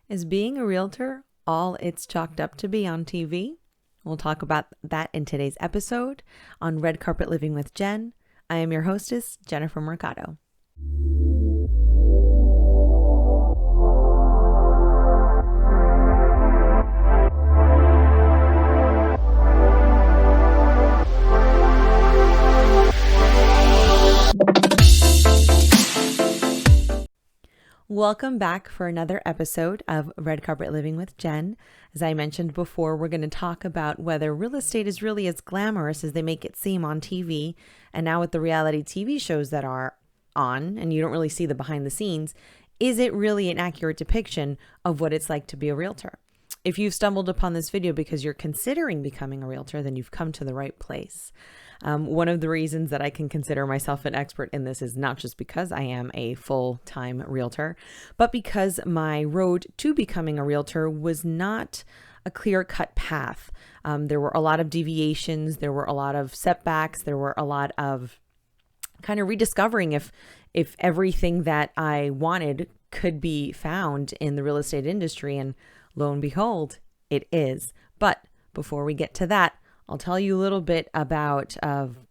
Is being a realtor all it's chalked up to be on TV? We'll talk about that in today's episode on Red Carpet Living with Jen. I am your hostess, Jennifer Mercado. Welcome back for another episode of Red Carpet Living with Jen. As I mentioned before, we're going to talk about whether real estate is really as glamorous as they make it seem on TV. And now with the reality TV shows that are on, and you don't really see the behind the scenes, is it really an accurate depiction of what it's like to be a realtor? If you've stumbled upon this video because you're considering becoming a realtor, then you've come to the right place. One of the reasons that I can consider myself an expert in this is not just because I am a full-time realtor, but because my road to becoming a realtor was not a clear-cut path. There were a lot of deviations, there were a lot of setbacks, there were a lot of kind of rediscovering if everything that I wanted could be found in the real estate industry, and lo and behold, it is. But before we get to that, I'll tell you a little bit about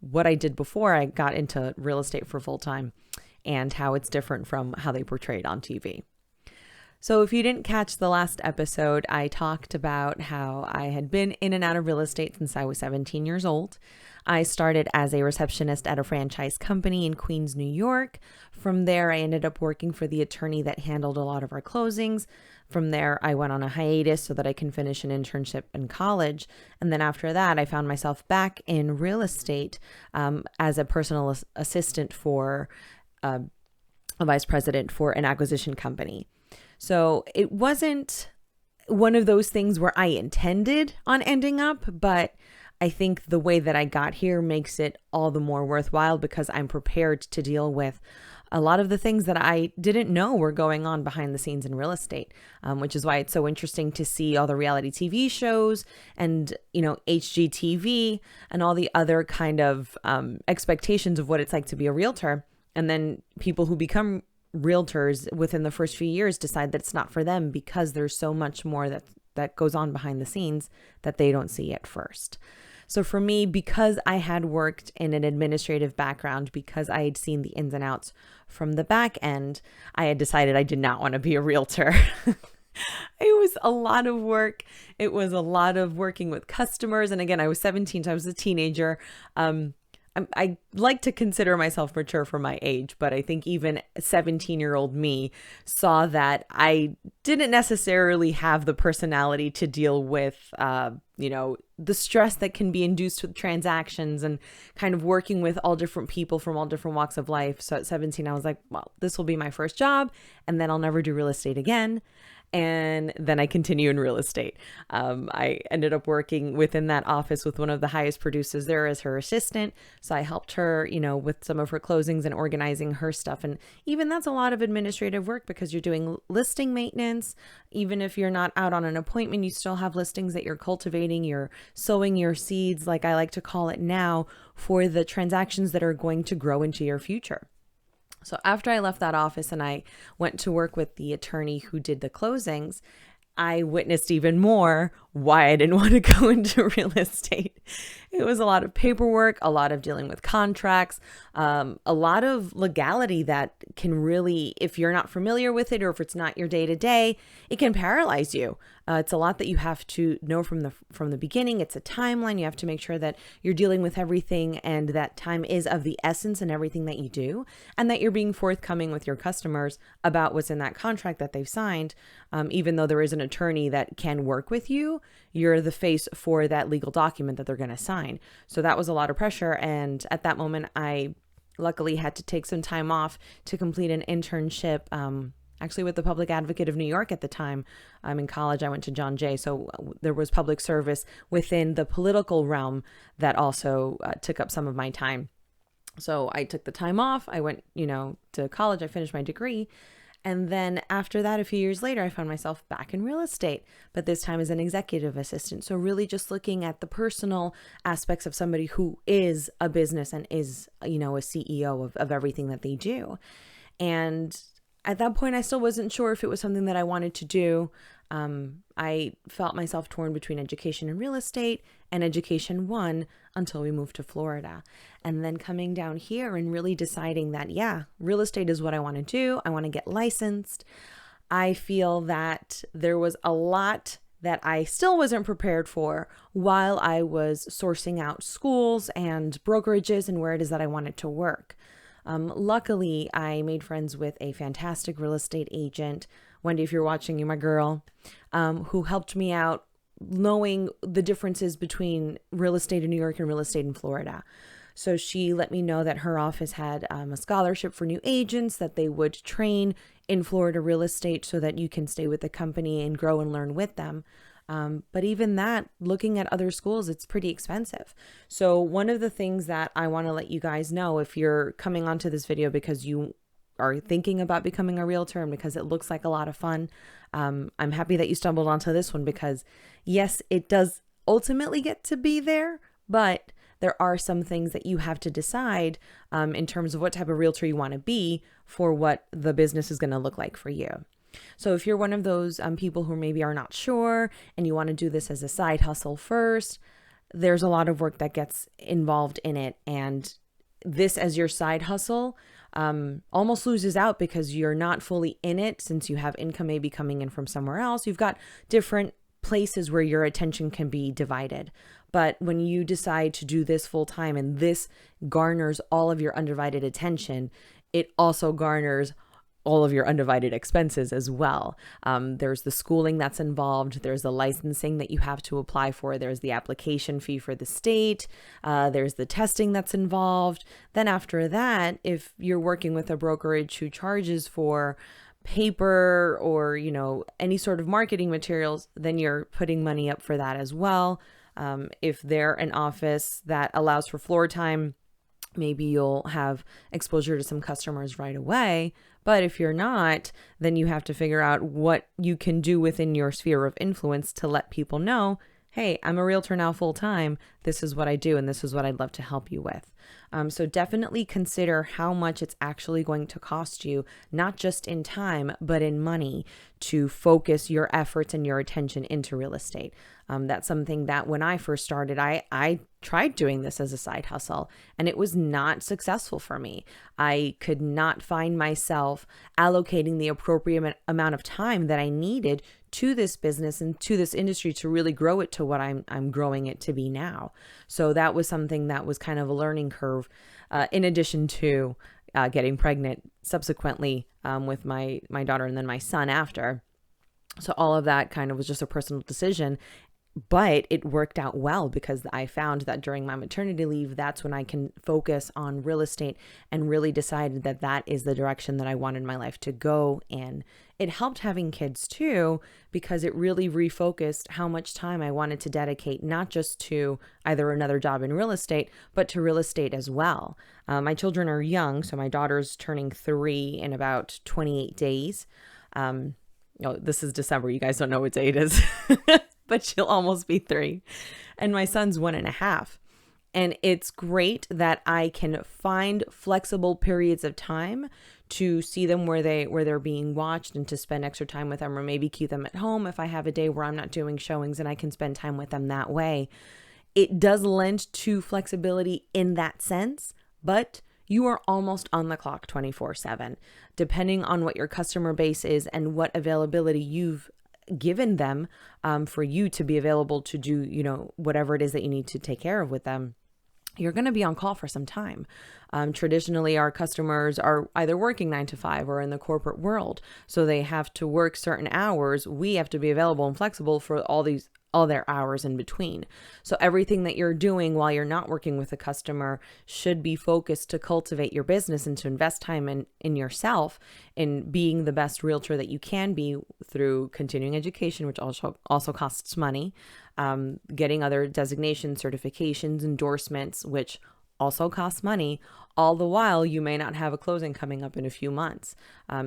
what I did before I got into real estate for full time and how it's different from how they portray it on TV. So if you didn't catch the last episode, I talked about how I had been in and out of real estate since I was 17 years old. I started as a receptionist at a franchise company in Queens, New York. From there, I ended up working for the attorney that handled a lot of our closings. From there, I went on a hiatus so that I can finish an internship in college. And then after that, I found myself back in real estate as a personal assistant for a vice president for an acquisition company. So it wasn't one of those things where I intended on ending up, but I think the way that I got here makes it all the more worthwhile because I'm prepared to deal with a lot of the things that I didn't know were going on behind the scenes in real estate, which is why it's so interesting to see all the reality TV shows and, HGTV and all the other kind of expectations of what it's like to be a realtor. And then people who become realtors within the first few years decide that it's not for them because there's so much more that goes on behind the scenes that they don't see at first. So for me, because I had worked in an administrative background, because I had seen the ins and outs from the back end, I had decided I did not want to be a realtor. It was a lot of work. It was a lot of working with customers. And again, I was 17, so I was a teenager. I like to consider myself mature for my age, but I think even 17-year-old me saw that I didn't necessarily have the personality to deal with, the stress that can be induced with transactions and kind of working with all different people from all different walks of life. So at 17, I was like, well, this will be my first job, and then I'll never do real estate again. And then I continue in real estate. I ended up working within that office with one of the highest producers there as her assistant. So I helped her, with some of her closings and organizing her stuff. And even that's a lot of administrative work because you're doing listing maintenance. Even if you're not out on an appointment, you still have listings that you're cultivating. You're sowing your seeds, like I like to call it now, for the transactions that are going to grow into your future. So after I left that office and I went to work with the attorney who did the closings, I witnessed even more why I didn't want to go into real estate. It was a lot of paperwork, a lot of dealing with contracts, a lot of legality that can really, if you're not familiar with it or if it's not your day to day, it can paralyze you. It's a lot that you have to know from the beginning. It's a timeline. You have to make sure that you're dealing with everything and that time is of the essence in everything that you do, and that you're being forthcoming with your customers about what's in that contract that they've signed. Even though there is an attorney that can work with you, you're the face for that legal document that they're going to sign. So that was a lot of pressure. And at that moment, I luckily had to take some time off to complete an internship, actually with the Public Advocate of New York at the time. In college, I went to John Jay. So there was public service within the political realm that also took up some of my time. So I took the time off. I went, to college. I finished my degree. And then after that, a few years later, I found myself back in real estate, but this time as an executive assistant. So really just looking at the personal aspects of somebody who is a business and is, a CEO of everything that they do. And At that point, I still wasn't sure if it was something that I wanted to do. I felt myself torn between education and real estate, and education won until we moved to Florida. And then coming down here and really deciding that, yeah, real estate is what I want to do. I want to get licensed. I feel that there was a lot that I still wasn't prepared for while I was sourcing out schools and brokerages and where it is that I wanted to work. Luckily, I made friends with a fantastic real estate agent. Wendy, if you're watching, you're my girl, who helped me out knowing the differences between real estate in New York and real estate in Florida. So she let me know that her office had a scholarship for new agents, that they would train in Florida real estate so that you can stay with the company and grow and learn with them. But even that, looking at other schools, it's pretty expensive. So one of the things that I want to let you guys know, if you're coming onto this video because you are thinking about becoming a realtor and because it looks like a lot of fun, I'm happy that you stumbled onto this one because yes, it does ultimately get to be there, but there are some things that you have to decide in terms of what type of realtor you want to be for what the business is going to look like for you. So if you're one of those people who maybe are not sure and you want to do this as a side hustle first, there's a lot of work that gets involved in it. And this as your side hustle almost loses out because you're not fully in it since you have income maybe coming in from somewhere else. You've got different places where your attention can be divided. But when you decide to do this full time and this garners all of your undivided attention, it also garners all of your undivided expenses as well. There's the schooling that's involved. There's the licensing that you have to apply for. There's the application fee for the state. There's the testing that's involved. Then after that, if you're working with a brokerage who charges for paper or, any sort of marketing materials, then you're putting money up for that as well. If they're an office that allows for floor time, maybe you'll have exposure to some customers right away. But if you're not, then you have to figure out what you can do within your sphere of influence to let people know, hey, I'm a realtor now full time. This is what I do, and this is what I'd love to help you with. So definitely consider how much it's actually going to cost you, not just in time, but in money, to focus your efforts and your attention into real estate. That's something that when I first started, I tried doing this as a side hustle, and it was not successful for me. I could not find myself allocating the appropriate amount of time that I needed to this business and to this industry to really grow it to what I'm growing it to be now. So that was something that was kind of a learning curve, in addition to getting pregnant subsequently with my daughter and then my son after. So all of that kind of was just a personal decision. But it worked out well because I found that during my maternity leave, that's when I can focus on real estate and really decided that that is the direction that I wanted my life to go in. It helped having kids too, because it really refocused how much time I wanted to dedicate, not just to either another job in real estate, but to real estate as well. My children are young, so my daughter's turning 3 in about 28 days. This is December. You guys don't know what day it is. But she'll almost be 3. And my son's 1.5. And it's great that I can find flexible periods of time to see them where they're being watched and to spend extra time with them, or maybe keep them at home if I have a day where I'm not doing showings and I can spend time with them that way. It does lend to flexibility in that sense, but you are almost on the clock 24/7, depending on what your customer base is and what availability you've given them for you to be available to do, whatever it is that you need to take care of with them. You're going to be on call for some time. Traditionally, our customers are either working 9 to 5 or in the corporate world. So they have to work certain hours. We have to be available and flexible for all their hours in between. So everything that you're doing while you're not working with a customer should be focused to cultivate your business and to invest time in yourself, in being the best realtor that you can be through continuing education, which also costs money, getting other designations, certifications, endorsements, which also costs money. All the while, you may not have a closing coming up in a few months.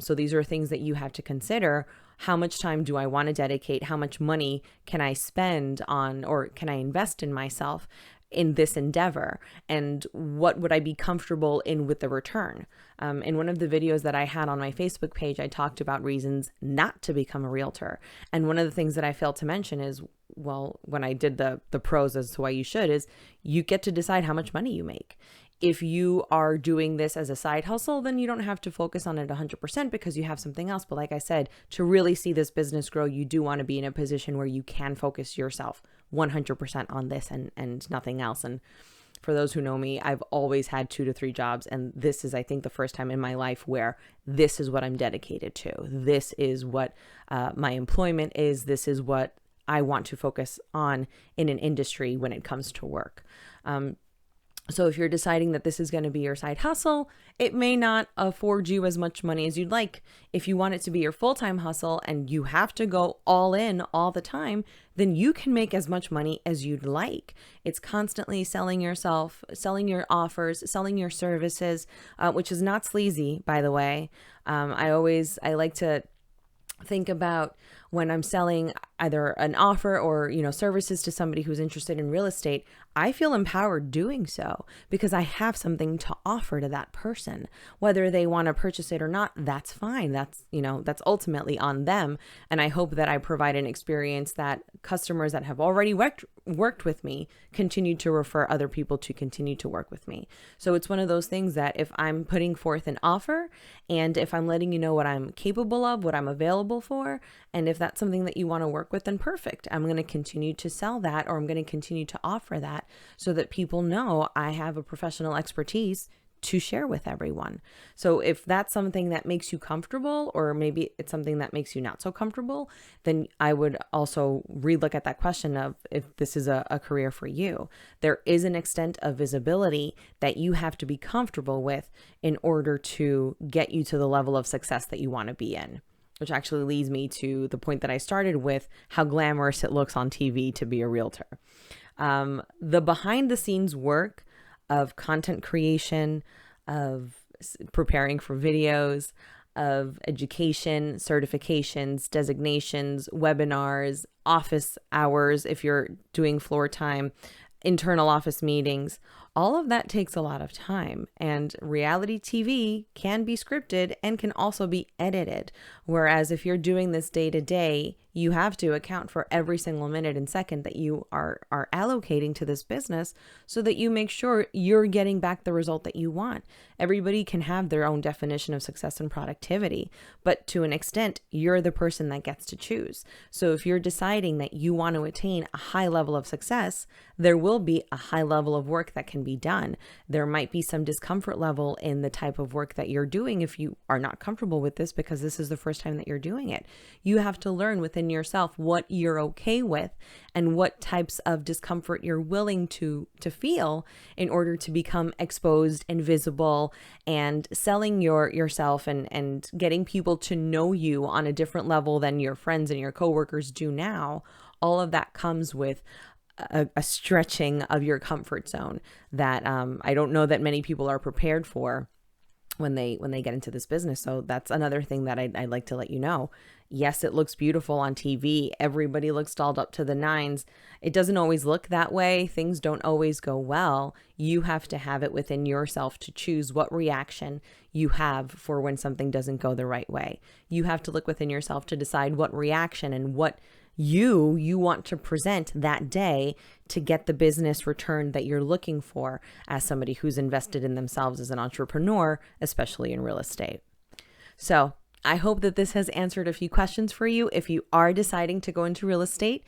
So these are things that you have to consider. How much time do I want to dedicate? How much money can I spend on, or can I invest in myself? in this endeavor, and what would I be comfortable in with the return? In one of the videos that I had on my Facebook page, I talked about reasons not to become a realtor. And one of the things that I failed to mention is, well, when I did the pros as to why you should, is you get to decide how much money you make. If you are doing this as a side hustle, then you don't have to focus on it 100% because you have something else. But like I said, to really see this business grow, you do want to be in a position where you can focus yourself 100% on this and nothing else. And for those who know me, I've always had 2 to 3 jobs. And this is, I think, the first time in my life where this is what I'm dedicated to. This is what my employment is. This is what I want to focus on in an industry when it comes to work. So if you're deciding that this is going to be your side hustle, it may not afford you as much money as you'd like. If you want it to be your full-time hustle and you have to go all in all the time, then you can make as much money as you'd like. It's constantly selling yourself, selling your offers, selling your services, which is not sleazy, by the way. I like to think about when I'm selling either an offer or, services to somebody who's interested in real estate, I feel empowered doing so because I have something to offer to that person. Whether they want to purchase it or not, that's fine. That's ultimately on them. And I hope that I provide an experience that customers that have already worked with me continue to refer other people to continue to work with me. So it's one of those things that if I'm putting forth an offer and if I'm letting you know what I'm capable of, what I'm available for, and if that's something that you want to work with, then perfect. I'm going to continue to sell that, or I'm going to continue to offer that so that people know I have a professional expertise to share with everyone. So if that's something that makes you comfortable, or maybe it's something that makes you not so comfortable, then I would also relook at that question of if this is a career for you. There is an extent of visibility that you have to be comfortable with in order to get you to the level of success that you want to be in. Which actually leads me to the point that I started with, how glamorous it looks on TV to be a realtor. The behind the scenes work of content creation, of preparing for videos, of education, certifications, designations, webinars, office hours, if you're doing floor time, internal office meetings, all of that takes a lot of time, and reality TV can be scripted and can also be edited. Whereas if you're doing this day to day, you have to account for every single minute and second that you are allocating to this business so that you make sure you're getting back the result that you want. Everybody can have their own definition of success and productivity, but to an extent, you're the person that gets to choose. So if you're deciding that you want to attain a high level of success, there will be a high level of work that can be done. There might be some discomfort level in the type of work that you're doing if you are not comfortable with this because this is the first time that you're doing it. You have to learn within yourself what you're okay with and what types of discomfort you're willing to feel in order to become exposed and visible and selling yourself and getting people to know you on a different level than your friends and your coworkers do now. All of that comes with a stretching of your comfort zone that I don't know that many people are prepared for when they get into this business. So that's another thing that I'd like to let you know. Yes, it looks beautiful on TV. Everybody looks dolled up to the nines. It doesn't always look that way. Things don't always go well. You have to have it within yourself to choose what reaction you have for when something doesn't go the right way. You have to look within yourself to decide what reaction and what you want to present that day to get the business return that you're looking for as somebody who's invested in themselves as an entrepreneur, especially in real estate. So I hope that this has answered a few questions for you. If you are deciding to go into real estate,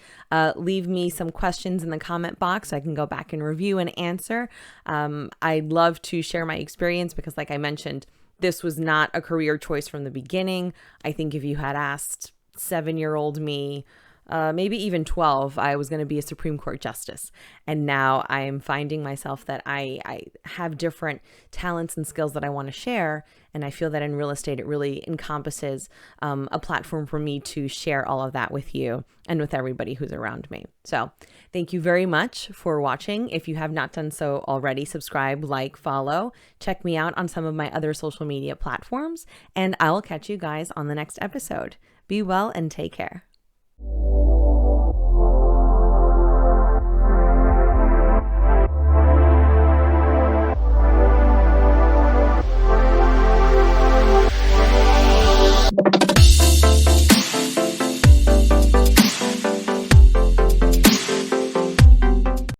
leave me some questions in the comment box so I can go back and review and answer. I'd love to share my experience because, like I mentioned, this was not a career choice from the beginning. I think if you had asked 7-year-old me, maybe even 12, I was going to be a Supreme Court justice. And now I am finding myself that I have different talents and skills that I want to share. And I feel that in real estate, it really encompasses a platform for me to share all of that with you and with everybody who's around me. So thank you very much for watching. If you have not done so already, subscribe, like, follow. Check me out on some of my other social media platforms. And I'll catch you guys on the next episode. Be well and take care.